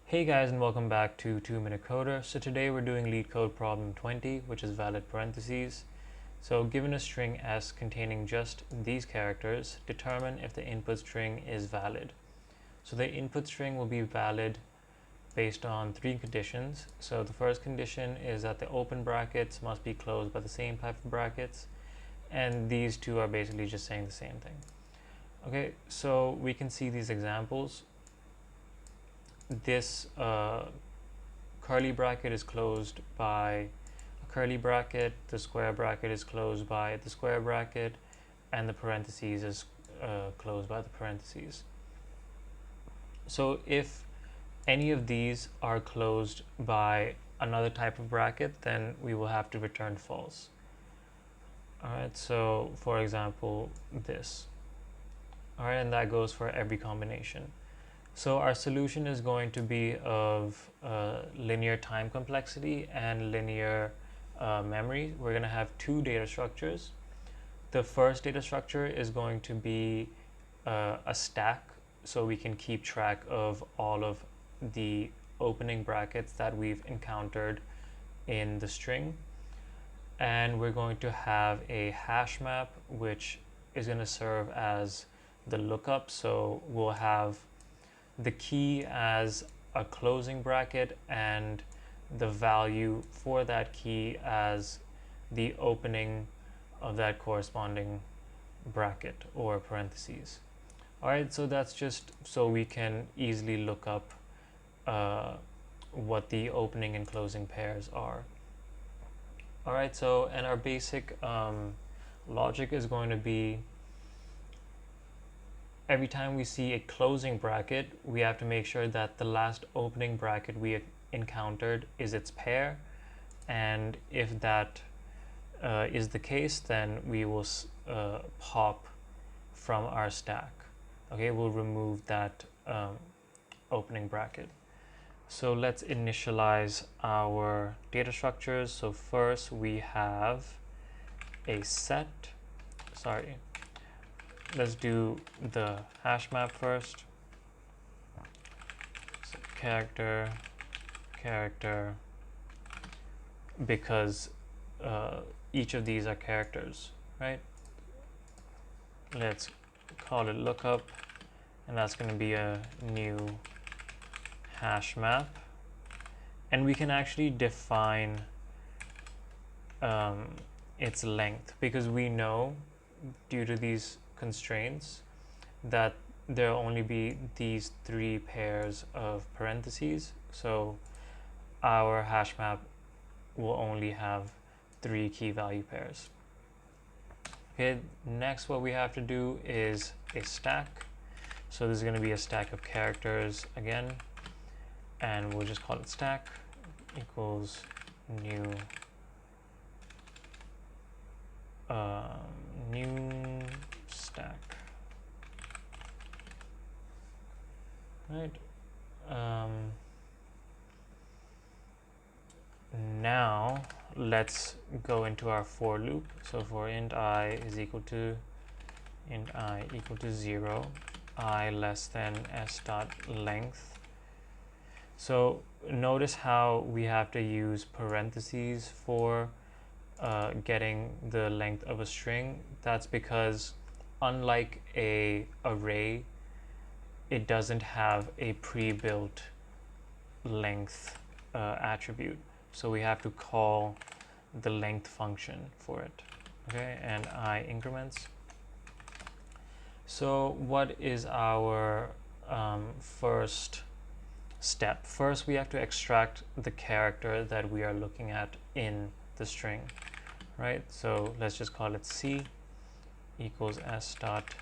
Hey guys, and welcome back to 2-Minute Coder. So today we're doing Leetcode problem 20, which is valid parentheses. So given a string s containing just these characters, determine if the input string is valid. So the input string will be valid based on three conditions. So the first condition is that the open brackets must be closed by the same type of brackets, and these two are basically just saying the same thing. Okay, so we can see these examples. This curly bracket is closed by a curly bracket, the square bracket is closed by the square bracket, and the parentheses is closed by the parentheses. So if any of these are closed by another type of bracket, then we will have to return false. Alright, so for example, this. Alright, and that goes for every combination. So our solution is going to be of linear time complexity and linear memory. We're going to have two data structures. The first data structure is going to be a stack, so we can keep track of all of the opening brackets that we've encountered in the string. And we're going to have a hash map, which is going to serve as the lookup. So we'll have the key as a closing bracket and the value for that key as the opening of that corresponding bracket or parentheses. Alright, so that's just so we can easily look up what the opening and closing pairs are. Alright, so and our basic logic is going to be every time we see a closing bracket, we have to make sure that the last opening bracket we encountered is its pair, and if that is the case, then we will pop from our stack. Okay, we'll remove that opening bracket. So let's initialize our data structures. So first we have a set, let's do the hash map first. So character, because each of these are characters, right? Let's call it lookup, and that's going to be a new hash map. And we can actually define its length, because we know due to these constraints that there'll only be these three pairs of parentheses, so our hash map will only have three key value pairs. Okay, next what we have to do is a stack. So this is going to be a stack of characters again, and we'll just call it stack equals new stack. Right. Now let's go into our for loop. So for int I is equal to 0, I less than s dot length. So notice how we have to use parentheses for getting the length of a string. That's because unlike a array, it doesn't have a pre-built length attribute. So we have to call the length function for it. Okay, and I increments. So what is our first step? First, we have to extract the character that we are looking at in the string, right? So let's just call it C equals s dot,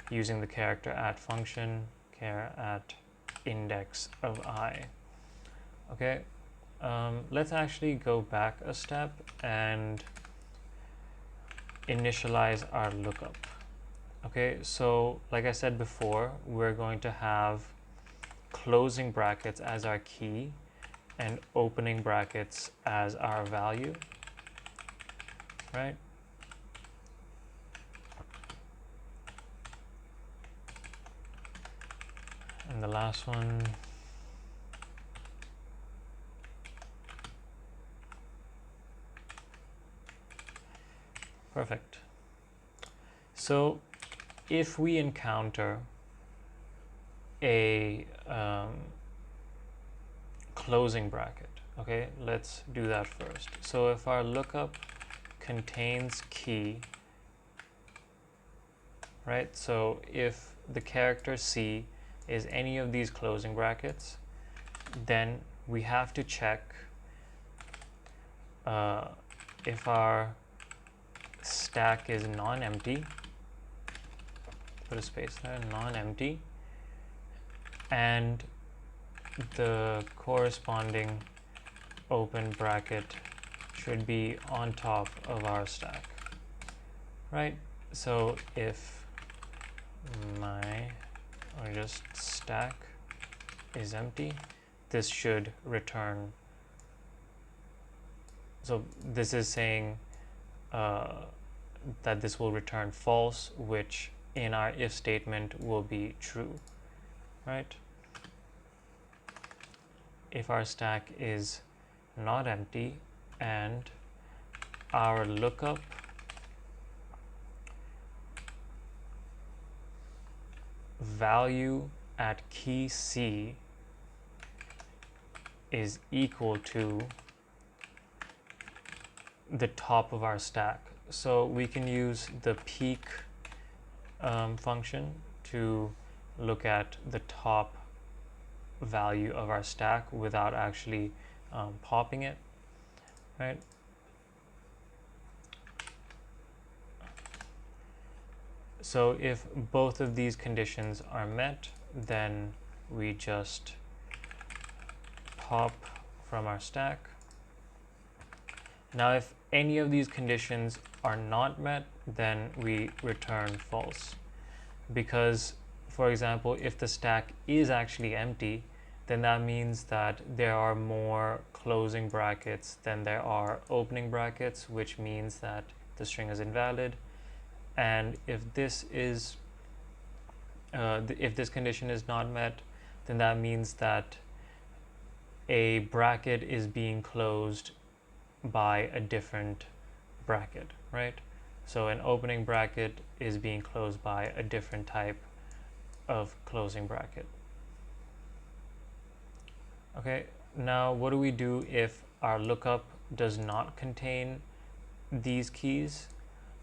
using the character at function, char at index of I. Okay, let's actually go back a step and initialize our lookup. Okay, so like I said before, we're going to have closing brackets as our key and opening brackets as our value, right? And the last one Perfect. So if we encounter a closing bracket, okay, let's do that first. So if our lookup contains key, right, so if the character C is any of these closing brackets, then we have to check if our stack is non-empty, put a space there, non-empty, and the corresponding open bracket should be on top of our stack, right? So if my, or just stack is empty, this should return. So this is saying that this will return false, which in our if statement will be true, right? If our stack is not empty and our lookup value at key C is equal to the top of our stack. So we can use the peek function to look at the top value of our stack without actually popping it, right? So if both of these conditions are met, then we just pop from our stack. Now if any of these conditions are not met, then we return false. Because, for example, if the stack is actually empty, then that means that there are more closing brackets than there are opening brackets, which means that the string is invalid. And if this is if this condition is not met, then that means that a bracket is being closed by a different bracket, right? So an opening bracket is being closed by a different type of closing bracket. Okay, now what do we do if our lookup does not contain these keys?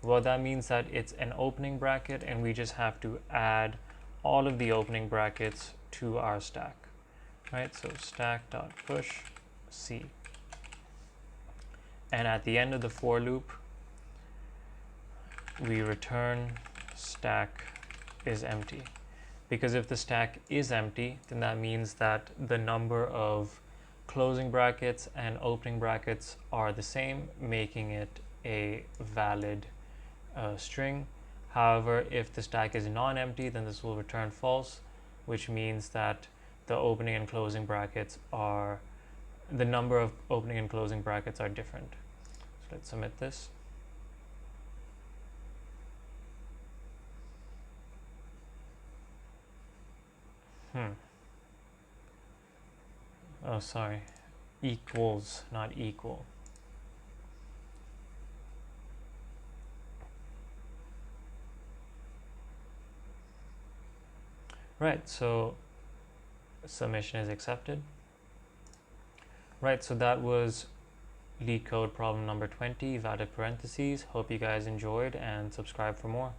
Well, that means that it's an opening bracket and we just have to add all of the opening brackets to our stack, right? So stack.push C. And at the end of the for loop, we return stack is empty. Because if the stack is empty, then that means that the number of closing brackets and opening brackets are the same, making it a valid string. However, if the stack is non-empty, then this will return false, which means that the opening and closing brackets are, the number of opening and closing brackets are different. So let's submit this. Oh, sorry. Equals, not equal. Right, so submission is accepted. Right, so that was Leetcode problem number 20, valid parentheses. Hope you guys enjoyed and subscribe for more.